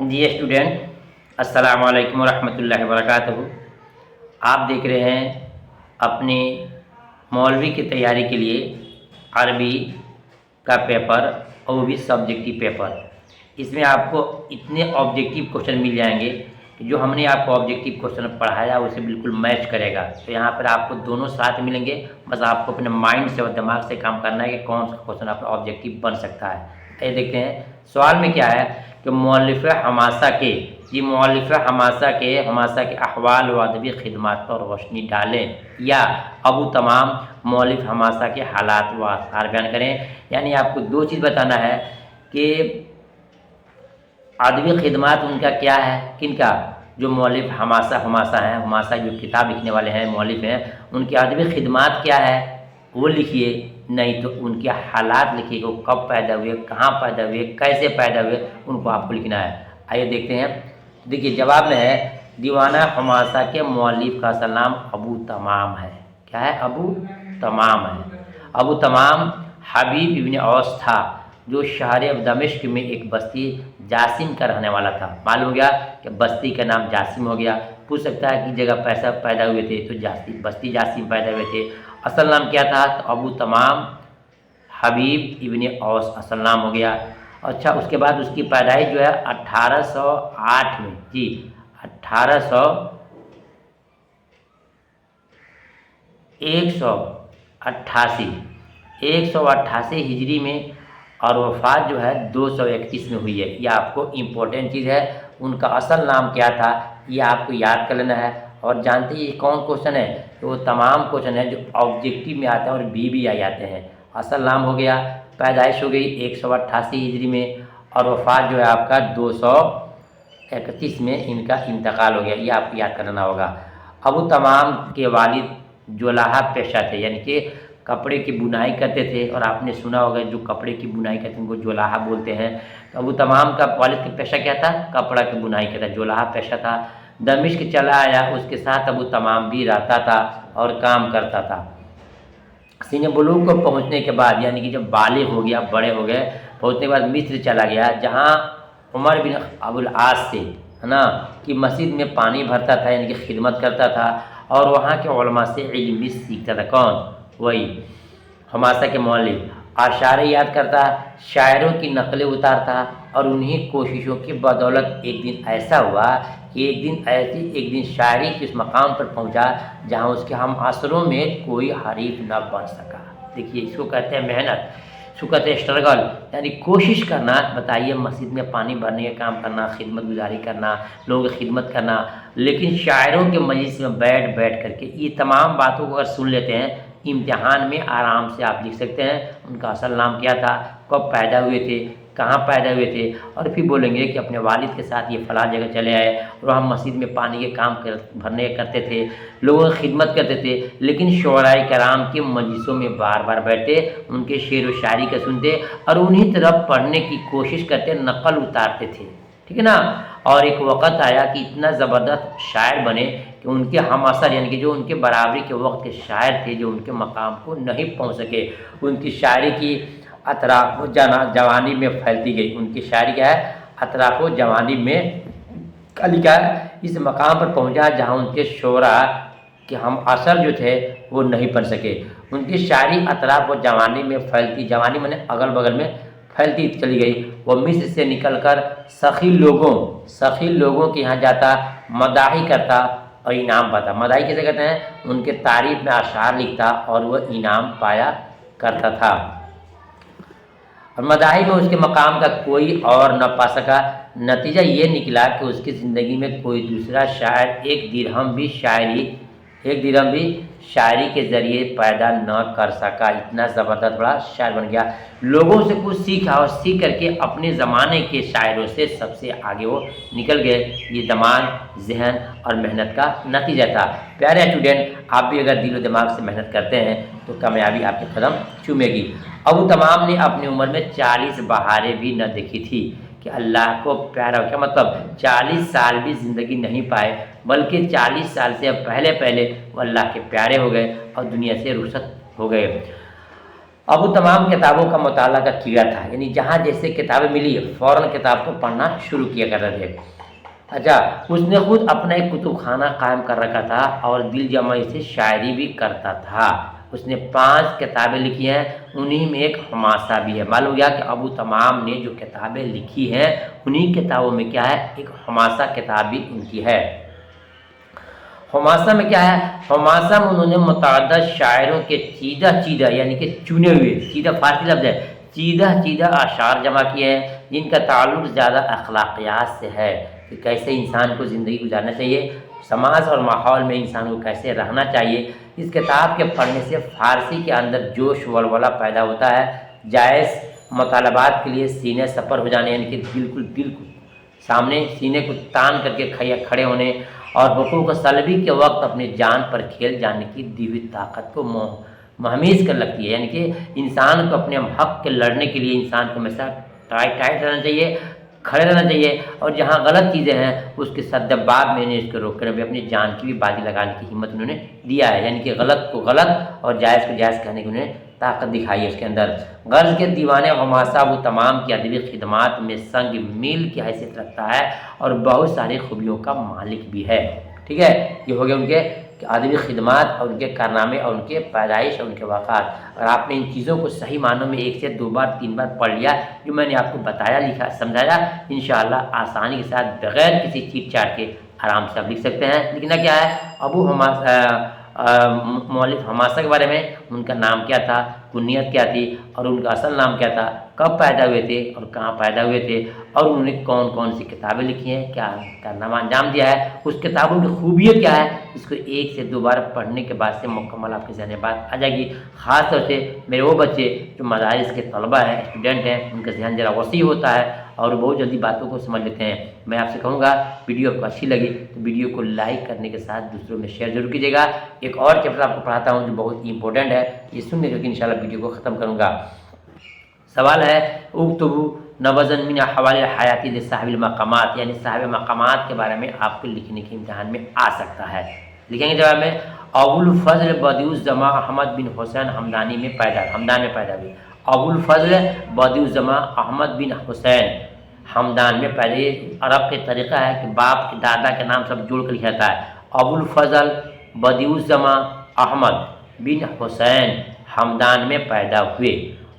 जी student, अस्सलाम वालेकुम रहमतुल्लाहि व बरकातहू। आप देख रहे हैं अपनी मौलवी की तैयारी के लिए अरबी का पेपर और वो भी सब्जेक्टिव पेपर। इसमें आपको इतने ऑब्जेक्टिव क्वेश्चन मिल जाएंगे कि जो हमने आपको ऑब्जेक्टिव क्वेश्चन पढ़ाया उसे बिल्कुल मैच करेगा। तो यहाँ पर आपको दोनों साथ मिलेंगे, बस आपको अपने माइंड से और दिमाग से काम करना है कि कौन सा क्वेश्चन आपका ऑब्जेक्टिव बन सकता है। ये देखते हैं सवाल में क्या है कि मौलिफ़ हमासा के अहवाल व अदबी खिदमात पर रोशनी डालें, या अबू तमाम मौलिफ़ हमासा के हालात व आसार बयान करें। यानी आपको दो चीज़ बताना है कि अदबी खिदमात उनका क्या है, किनका, जो मौलिफ़ हमासा हैं, हमासा जो किताब लिखने वाले हैं, मौलिफ़ हैं, उनकी अदबी खिदमात क्या है वो लिखिए, नहीं तो उनके हालात लिखिए, वो कब पैदा हुए, कहाँ पैदा हुए, कैसे पैदा हुए, उनको आपको लिखना है। आइए देखते हैं। देखिए जवाब में है दीवाना हमासा के मौलिफ़ का असल नाम अबू तमाम है। क्या है? अबू तमाम है। अबू तमाम हबीब इब्न औस था जो शहर दमिश्क में एक बस्ती जासिम का रहने वाला था। मालूम हो गया कि बस्ती का नाम जासिम हो गया। पूछ सकता है कि जगह पैसा पैदा हुए थे, तो बस्ती जासिम पैदा हुए थे। असल नाम क्या था? तो अबू तमाम हबीब इब्न औस असल नाम हो गया। अच्छा, उसके बाद उसकी पैदाइश जो है 1808 में, जी 188 हिजरी में, और वफ़ात जो है 231 में हुई है। यह आपको इम्पोर्टेंट चीज़ है। उनका असल नाम क्या था ये आपको याद कर लेना है। और जानते हैं ये कौन क्वेश्चन है? तो वो तमाम क्वेश्चन है जो ऑब्जेक्टिव में आते हैं और बी आ जाते हैं। असल नाम हो गया, पैदाइश हो गई 188 हिजरी में, और वफ़ात जो है आपका 231 में इनका इंतकाल हो गया। ये आपको याद करना होगा। अबू तमाम के वालिद जोलाहा पेशा थे, यानी कि कपड़े की बुनाई करते थे। और आपने सुना होगा जो कपड़े की बुनाई करते हैं उनको जोलाहा बोलते हैं। तो अबू तमाम का वालिद का पेशा क्या था? कपड़ा की बुनाई का था, जोलाहा पेशा था। दमिश्क चला आया, उसके साथ अबू तमाम भी रहता था और काम करता था। सीने बुलूग को पहुँचने के बाद, यानी कि जब बालिग हो गया, बड़े हो गए, पहुँचने के बाद मिस्र चला गया, जहाँ उमर बिन अबुल आस से, है ना, कि मस्जिद में पानी भरता था, यानी कि खिदमत करता था, और वहाँ के उलमा से इल्म सीखता था। कौन? वही हमासा के मौलिफ़। आशारे याद करता, शायरों की नकलें उतारता, और उन्हीं कोशिशों की बदौलत एक दिन ऐसा हुआ कि एक दिन शायरी के उस मकाम पर पहुंचा जहां उसके हम असरों में कोई हरीफ न बन सका। देखिए इसको कहते हैं मेहनत, इसको कहते हैं स्ट्रगल, यानी कोशिश करना। बताइए, मस्जिद में पानी भरने का काम करना, खिदमत गुजारी करना, लोगों की खिदमत करना, लेकिन शायरों के मजलिस में बैठ करके ये तमाम बातों को अगर सुन लेते हैं, इम्तिहान में आराम से आप लिख सकते हैं उनका असल नाम क्या था, कब पैदा हुए थे, कहाँ पैदा हुए थे, और फिर बोलेंगे कि अपने वालिद के साथ ये फ़लाँ जगह चले आए और हम मस्जिद में पानी के काम भरने करते थे, लोगों की खिदमत करते थे, लेकिन शोराए कराम के मजलिसों में बार बार बैठते, उनके शेर व शायरी का सुनते और उन्हीं तरफ पढ़ने की कोशिश करते, नकल उतारते थे। ठीक है ना। और एक वक़्त आया कि इतना ज़बरदस्त शायर बने कि उनके हम असर, यानी कि जो उनके बराबरी के वक्त के शायर थे, जो उनके मकाम को नहीं पहुँच सके, उनकी शायरी की अतराफ़ जवानी में फैलती गई। उनकी शायरी क्या है? अतराफ़ जवानी में लिखा है, इस मकाम पर पहुँचा जहाँ उनके शोरा कि हम असर जो थे वो नहीं पढ़ सके। उनकी शायरी अतराफ़ जवानी में फैलती, जवानी मैंने अगल बगल में फैलती चली गई। वो मिस्र से निकलकर सखी लोगों के यहाँ जाता, मदाही करता और इनाम पाता। मदाही कैसे कहते हैं? उनके तारीफ़ में अशार लिखता और वह इनाम पाया करता था। और मदाही में उसके मकाम का कोई और न पा सका। नतीजा ये निकला कि उसकी ज़िंदगी में कोई दूसरा शायर एक दिरहम भी शायरी के ज़रिए पैदा न कर सका। इतना ज़बरदस्त बड़ा शायर बन गया। लोगों से कुछ सीखा और सीख करके अपने ज़माने के शायरों से सबसे आगे वो निकल गए। ये दिमाग, जहन और मेहनत का नतीजा था। प्यारे स्टूडेंट, आप भी अगर दिल और दिमाग से मेहनत करते हैं तो कामयाबी आपके कदम चूमेगी। अबू तमाम ने अपनी उम्र में 40 बहारें भी न देखी थी कि अल्लाह को प्यारा हो। क्या मतलब? 40 साल भी ज़िंदगी नहीं पाए, बल्कि 40 साल से अब पहले वो अल्लाह के प्यारे हो गए और दुनिया से रुखसत हो गए। अब वो तमाम किताबों का मुताला का कीड़ा था, यानी जहाँ जैसे किताबें मिली फ़ौरन किताब को पढ़ना शुरू किया करते थे। अच्छा, उसने खुद अपना एक कुतुब खाना कायम कर रखा था और दिल जमाई से शायरी भी करता था। उसने 5 किताबें लिखी हैं, उन्हीं में एक हमासा भी है। मालूम गया कि अबू तमाम ने जो किताबें लिखी हैं उन्हीं किताबों में क्या है, एक हमासा किताब भी उनकी है। हमासा में क्या है, हमासा में उन्होंने मुतअद्दिद शायरों के चीदा चीदा यानी कि चुने हुए, चीदा फारसी लफ्ज़ है, चीदा चीदा अशार जमा किए हैं जिनका ताल्लुक़ ज़्यादा अखलाकियात से है कि कैसे इंसान को ज़िंदगी गुजारना चाहिए, समाज और माहौल में इंसान को कैसे रहना चाहिए। इस किताब के पढ़ने से फ़ारसी के अंदर जोश वलवला पैदा होता है, जायज़ मतलबात के लिए सीने सपर हो जाने, यानी कि बिल्कुल दिल को सामने सीने को तान करके खड़े होने और हुकूक सलबी के वक्त अपनी जान पर खेल जाने की दी हुई ताकत को महमीज कर लगती है। यानी कि इंसान को अपने हक़ के लड़ने के लिए इंसान को हमेशा टाइट रहना चाहिए, खड़े रहना चाहिए, और जहाँ गलत चीज़ें हैं उसके सद्देबाब में इन्हें इसको रोकने में अपनी जान की भी बाजी लगाने की हिम्मत उन्होंने दिया है। यानी कि गलत को गलत और जायज़ को जायज़ कहने की उन्होंने ताकत दिखाई है उसके अंदर। गर्ज के दीवाने हमासा वो तमाम की अदबी खिदमात में संग मील की हैसियत रखता है और बहुत सारी खूबियों का मालिक भी है। ठीक है, ये हो गए उनके अदबी खिदमात और उनके कारनामे और उनके पैदाइश और उनके वाक़ात। अगर आपने इन चीज़ों को सही मानों में 1 से 2 बार 3 बार पढ़ लिया, जो मैंने आपको बताया, लिखा, समझाया, इंशाअल्लाह आसानी के साथ बग़ैर किसी चीट चाट के आराम से आप लिख सकते हैं। लिखना क्या है, अबू मौलिफ हमासा के बारे में, उनका नाम क्या था, कुनियत क्या थी और उनका असल नाम क्या था, कब पैदा हुए थे और कहाँ पैदा हुए थे, और उन्होंने कौन कौन सी किताबें लिखी हैं, क्या कारनामा अंजाम दिया है, उस किताबों की खूबियत क्या है। इसको 1 से 2 बार पढ़ने के बाद से मुकम्मल आपके ज़हन में बात आ जाएगी। ख़ास तौर से मेरे वो बच्चे जो मदारिस के तलबा हैं, स्टूडेंट हैं, उनका ज़हन ज़रा वसी होता है और बहुत जल्दी बातों को समझ लेते हैं। मैं आपसे कहूँगा वीडियो आपको अच्छी लगी तो वीडियो को लाइक करने के साथ दूसरों में शेयर जरूर कीजिएगा। एक और चैप्टर आपको पढ़ाता हूँ जो बहुत ही इंपॉर्टेंट है, ये सुनने करके इंशाल्लाह वीडियो को ख़त्म करूँगा। सवाल है, उक्तबू नबज़न मिन हवाले हयाती लिसाहिबिल मकामात, यानी साहिब मकामात के बारे में आपको लिखने के इम्तिहान में आ सकता है। लिखेंगे जवाब में, अबुल फजल बदिउज़्ज़मा अहमद बिन हुसैन हमदान में पैदा हुए। अबुल फजल बदिउज़्ज़मा अहमद बिन हुसैन हमदान में पैदा। ये अरब के तरीक़ा है कि बाप के दादा के नाम सब जोड़ कर लिखा जाता है। अबुल फजल बदिउज़्ज़मा अहमद बिन हुसैन हमदान में पैदा हुए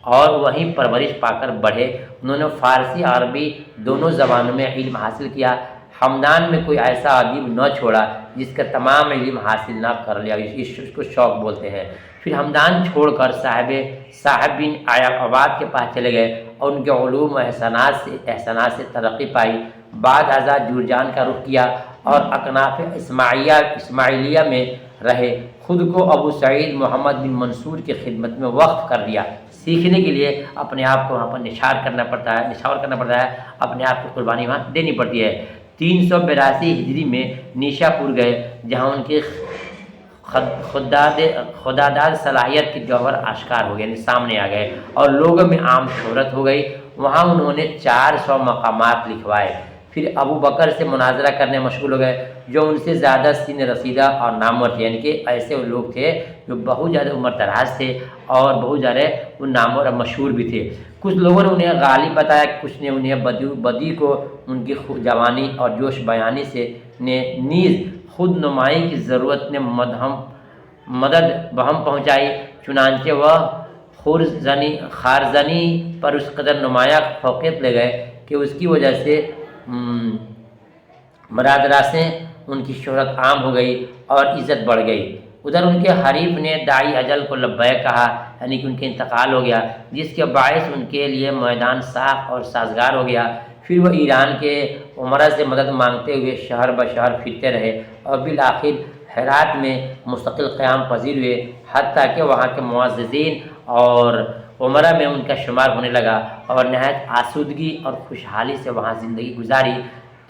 और वहीं परवरिश पाकर बढ़े। उन्होंने फ़ारसी अरबी दोनों ज़बानों में इल्म हासिल किया। हमदान में कोई ऐसा अदीब न छोड़ा जिसका तमाम इल्म हासिल ना कर लिया, इसको शौक़ बोलते हैं। फिर हमदान छोड़कर साहिब बिन आबाद के पास चले गए और उनके उलूम व एहसानात से तरक्की पाई। बाद आज़ाद जुरजान का रुख किया और अकनाफ इस्माइलिया में रहे। खुद को अबू सईद मोहम्मद बिन मंसूर की खिदमत में वक्फ कर दिया। सीखने के लिए अपने आप को वहाँ पर निछावर करना पड़ता है, अपने आप को कुर्बानी वहाँ देनी पड़ती है। 382 हिजरी में निशापुर गए जहाँ उनकी खुदादाद सलाहियत के जौहर आश्कार हो गए, सामने आ गए और लोगों में आम शोहरत हो गई। वहाँ उन्होंने 400 मकामात लिखवाए। फिर अबू बकर से मुनाजरा करने मशगूल हो गए जो उनसे ज़्यादा सीन रसीदा और नामवर थे, यानी कि ऐसे लोग थे जो बहुत ज़्यादा उम्र दराज थे और बहुत ज़्यादा वो नामवर और मशहूर भी थे। कुछ लोगों ने उन्हें गालिब बताया, कुछ ने उन्हें बदी को उनकी जवानी और जोश बयानी से नीज़ खुद नुमाई की ज़रूरत ने मदद बहम पहुँचाई। चुनांचे वह खारजनी पर उस कदर नुमाया फौक़ियत ले गए कि उसकी वजह से मरादरा से उनकी शोहरत आम हो गई और इज़्ज़त बढ़ गई। उधर उनके हरीफ ने दाई अजल को लब्बैक कहा, यानी कि उनके इंतकाल हो गया, जिसके बायस उनके लिए मैदान साफ और साजगार हो गया। फिर वह ईरान के उमरा से मदद मांगते हुए शहर ब शहर फिरते रहे और बिल आखिर हेरात में मुस्तकिल क़याम पजीर हुए, हत्ता कि वहाँ के मुअज़्ज़िज़ीन और उमरा में उनका शुमार होने लगा और नहायत आसूदगी और खुशहाली से वहाँ ज़िंदगी गुजारी।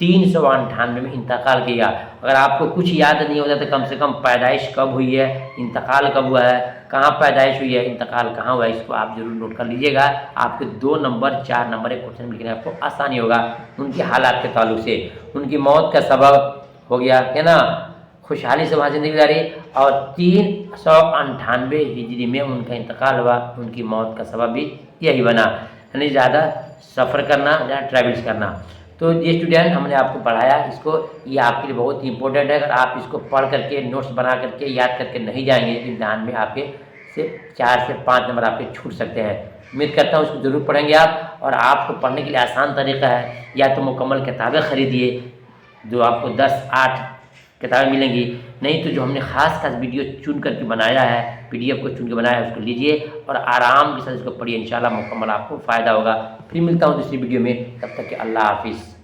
398 में इंतकाल किया। अगर आपको कुछ याद नहीं होता तो कम से कम पैदाइश कब हुई है, इंतकाल कब हुआ है, कहाँ पैदाइश हुई है, इंतकाल कहाँ हुआ है, इसको आप ज़रूर नोट कर लीजिएगा। आपके 2 नंबर 4 नंबर एक क्वेश्चन लिखने आपको आसानी होगा उनके हालात के ताल्लुक से। उनकी मौत का सबब हो गया है ना खुशहाली से वहाँ ज़िंदगी गुजारी और 398 हिजरी में उनका इंतकाल हुआ। उनकी मौत का सबब भी यही बना, यानी ज़्यादा सफ़र करना, ज़्यादा ट्रैवल्स करना। तो ये स्टूडेंट हमने आपको पढ़ाया इसको, ये आपके लिए बहुत ही इंपॉर्टेंट है। अगर आप इसको पढ़ करके नोट्स बना करके याद करके नहीं जाएंगे इम्तिहान में, आपके सिर्फ 4 से 5 नंबर आपके छूट सकते हैं। उम्मीद करता हूँ इसको ज़रूर पढ़ेंगे आप। और आपको पढ़ने के लिए आसान तरीका है, या तो मुकम्मल किताबें ख़रीदिए जो आपको 10-8 किताबें मिलेंगी, नहीं तो जो हमने ख़ास वीडियो चुन करके बनाया है, PDF को चुन के बनाया है, उसको लीजिए और आराम के साथ इसको पढ़िए। इंशाल्लाह मुकम्मल आपको फ़ायदा होगा। फिर मिलता हूँ दूसरी वीडियो में, तब तक के अल्लाह हाफिज़।